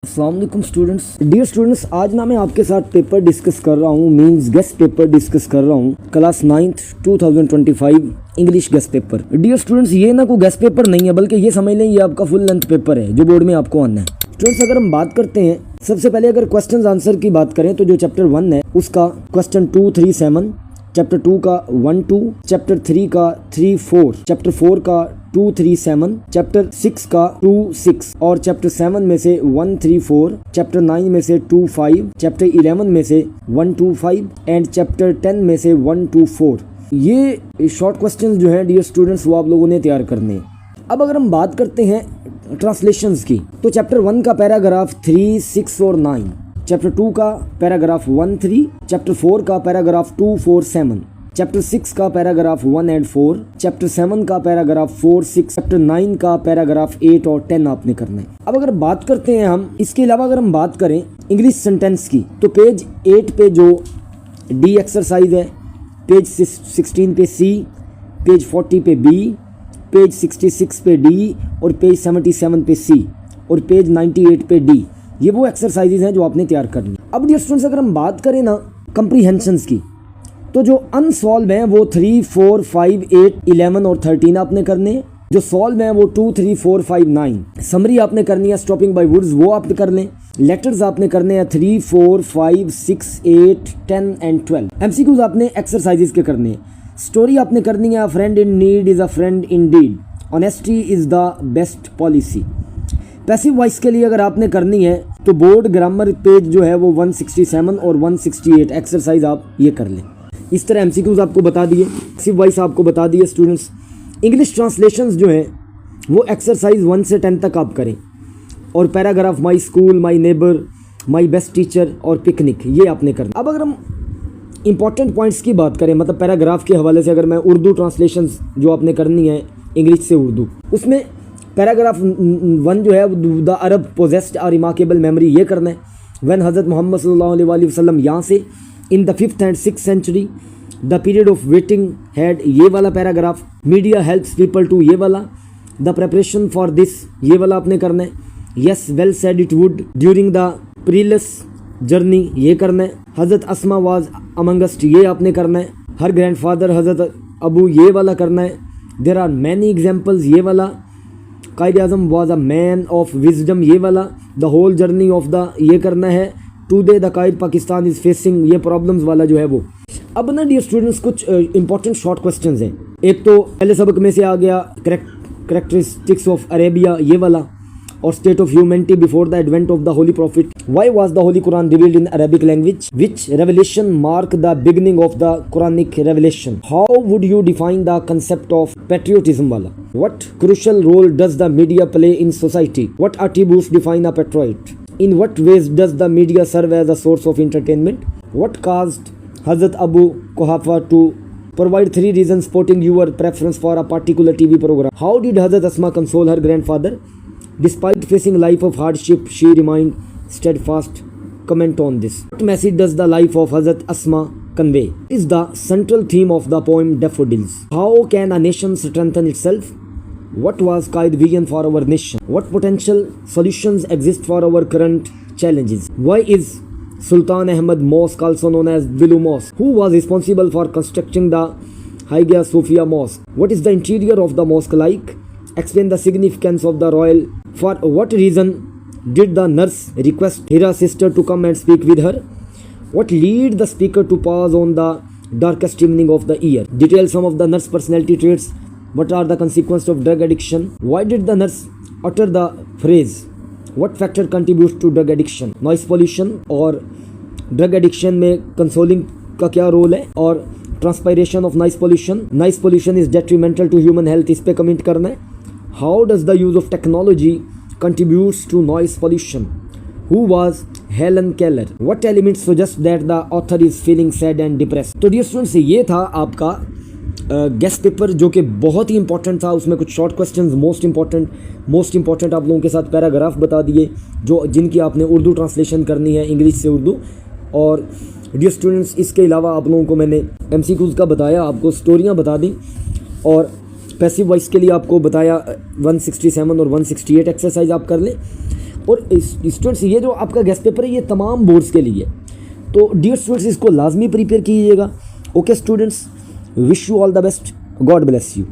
अस्सलाम वालेकुम students. Dear students, आज ना मैं आपके साथ पेपर डिस्कस कर रहा हूँ, मींस गेस्ट पेपर डिस्कस कर रहा हूँ, class 9th 2025 English guess paper. Dear students, ये ना कोई गेस्ट पेपर नहीं है, बल्कि ये समझ लें ये आपका फुल लेंथ पेपर है जो बोर्ड में आपको आना है। स्टूडेंट्स, अगर हम बात करते हैं सबसे पहले अगर क्वेश्चन आंसर की बात करें तो जो चैप्टर 1 है उसका क्वेश्चन 237, चैप्टर 2 का 1-2, चैप्टर 3 का 3-4, चैप्टर 4 का 237, चैप्टर 6 का 2-6 और चैप्टर 7 में से 1-3-4, चैप्टर 9 में से 2-5, चैप्टर 11 में से 1-2-5 एंड चैप्टर 10 में से 1-2-4। ये शॉर्ट क्वेश्चंस जो हैं डियर स्टूडेंट्स वो आप लोगों ने तैयार करने हैं। अब अगर हम बात करते हैं ट्रांसलेशंस की तो चैप्टर 1 का पैराग्राफ 3, 6 और 9, चैप्टर 2 का पैराग्राफ 1-3, चैप्टर 4 का पैराग्राफ 2-4-7, चैप्टर 6 का पैराग्राफ 1 और 4, चैप्टर 7 का पैराग्राफ 4-6, चैप्टर 9 का पैराग्राफ 8 और 10 आपने करना है। अब अगर बात करते हैं हम इसके अलावा अगर हम बात करें इंग्लिश सेंटेंस की तो पेज 8 पे जो डी एक्सरसाइज है, पेज 16 पे सी, पेज 40 पे बी, पेज 66 पे डी और पेज 77 पे सी और पेज 98 पे डी, ये वो एक्सरसाइजेज हैं जो आपने तैयार करनी। अब डियर स्टूडेंट्स, अगर हम बात करें ना कंप्रीहेंशंस की तो जो अनसॉल्व हैं वो 3, 4, 5, 8, 11 और 13 आपने करने। जो सॉल्व हैं वो 2, 3, 4, 5, 9। समरी आपने करनी है स्टॉपिंग बाय वुड्स, वो आप कर लें। लेटर्स आपने करने हैं 3, 4, 5, 6, 8, 10 एंड 12। एमसीक्यूज आपने एक्सरसाइजेज के करने हैं। स्टोरी आपने करनी है a friend in need is a friend in deed, honesty is the best policy. Passive voice के लिए अगर आपने करनी है तो बोर्ड ग्रामर पेज जो है वो 167 और 168 एक्सरसाइज आप ये कर लें। इस तरह एमसीक्यूज आपको बता दिए, पैसिव वॉइस आपको बता दिए। स्टूडेंट्स, इंग्लिश ट्रांसलेशंस जो हैं वो एक्सरसाइज 1 से 10 तक आप करें और paragraph my school, my neighbour, my best teacher और पिकनिक ये आपने करना। अब अगर हम इंपॉर्टेंट पॉइंट्स की बात करें, मतलब पैराग्राफ के हवाले से अगर मैं उर्दू ट्रांसलेशंस जो आपने करनी है इंग्लिश से उर्दू, उसमें पैराग्राफ 1 जो है the Arab possessed a remarkable memory ये करना है। व्हेन हज़रत मोहम्मद सल्लल्लाहु अलैहि वसल्लम यहाँ से in the 5th and 6th century the period of waiting had ये वाला paragraph. Media helps people to ये वाला। द प्रेपरेशन फॉर दिस ये वाला आपने करना है। Yes well said it would during the प्रीलेस जर्नी ये करना है। हज़रत अस्मा वाज अमंगस्ट ये आपने करना है। हर ग्रैंडफादर हज़रत अबू ये वाला करना है। देर आर मैनी एग्जाम्पल्स ये वाला। Quaid Azam was a man of wisdom ये वाला। The whole journey of the ये करना है। Today the Quaid Pakistan is facing ये प्रॉब्लम्स वाला जो है वो। अब ना डियर स्टूडेंट्स कुछ इंपॉर्टेंट शॉर्ट क्वेश्चंस हैं। एक तो पहले सबक में से आ गया करेक्टरिस्टिक्स ऑफ अरेबिया ये वाला और state of humanity before the advent of the holy prophet. Why was the holy Quran revealed in Arabic language? Which revelation mark the beginning of the Quranic revelation? How would you define the concept of patriotism वाला? What crucial role does the media play in society? What attributes define a patriot? In what ways does the media serve as a source of entertainment? What caused Hazrat Abu Quhafa to provide 3 reasons supporting your preference for a particular TV program? How did Hazrat Asma console her grandfather? Despite facing life of hardship, she remained steadfast. Comment on this. What message does the life of Hazrat Asma convey? Is the central theme of the poem Daffodils. How can a nation strengthen itself? What was Qaid vision for our nation? What potential solutions exist for our current challenges? Why is Sultan Ahmad Mosque also known as Bilu Mosque? Who was responsible for constructing the Hagia Sophia Mosque? What is the interior of the mosque like? Explain the significance of the royal. For what reason did the nurse request Hira's sister to come and speak with her? What lead the speaker to pause on the darkest evening of the year? Detail some of the nurse personality traits. What are the consequences of drug addiction? Why did the nurse utter the phrase? What factor contributes to drug addiction? Noise pollution और drug addiction में consoling का क्या role है? और transpiration of noise pollution. Noise pollution is detrimental to human health. इस पे comment करना है. How does the use of technology contributes to noise pollution? Who was Helen Keller? What elements suggest that the author is feeling sad and depressed? तो dear students, ये था आपका guest paper जो कि बहुत ही इंपॉर्टेंट था। उसमें कुछ शॉर्ट क्वेश्चंस मोस्ट इंपॉर्टेंट आप लोगों के साथ पैराग्राफ बता दिए जो जिनकी आपने उर्दू ट्रांसलेशन करनी है इंग्लिश से उर्दू। और डियर स्टूडेंट्स, इसके अलावा आप लोगों को मैंने एमसीक्यूज़ का बताया, आपको स्टोरियां बता दी और पैसिव वॉइस के लिए आपको बताया 167 और 168 एक्सरसाइज आप कर लें। और स्टूडेंट्स ये जो आपका गेस्ट पेपर है ये तमाम बोर्ड्स के लिए, तो डियर स्टूडेंट्स इसको लाजमी प्रिपेयर कीजिएगा। Okay students, wish you all the best, God bless you.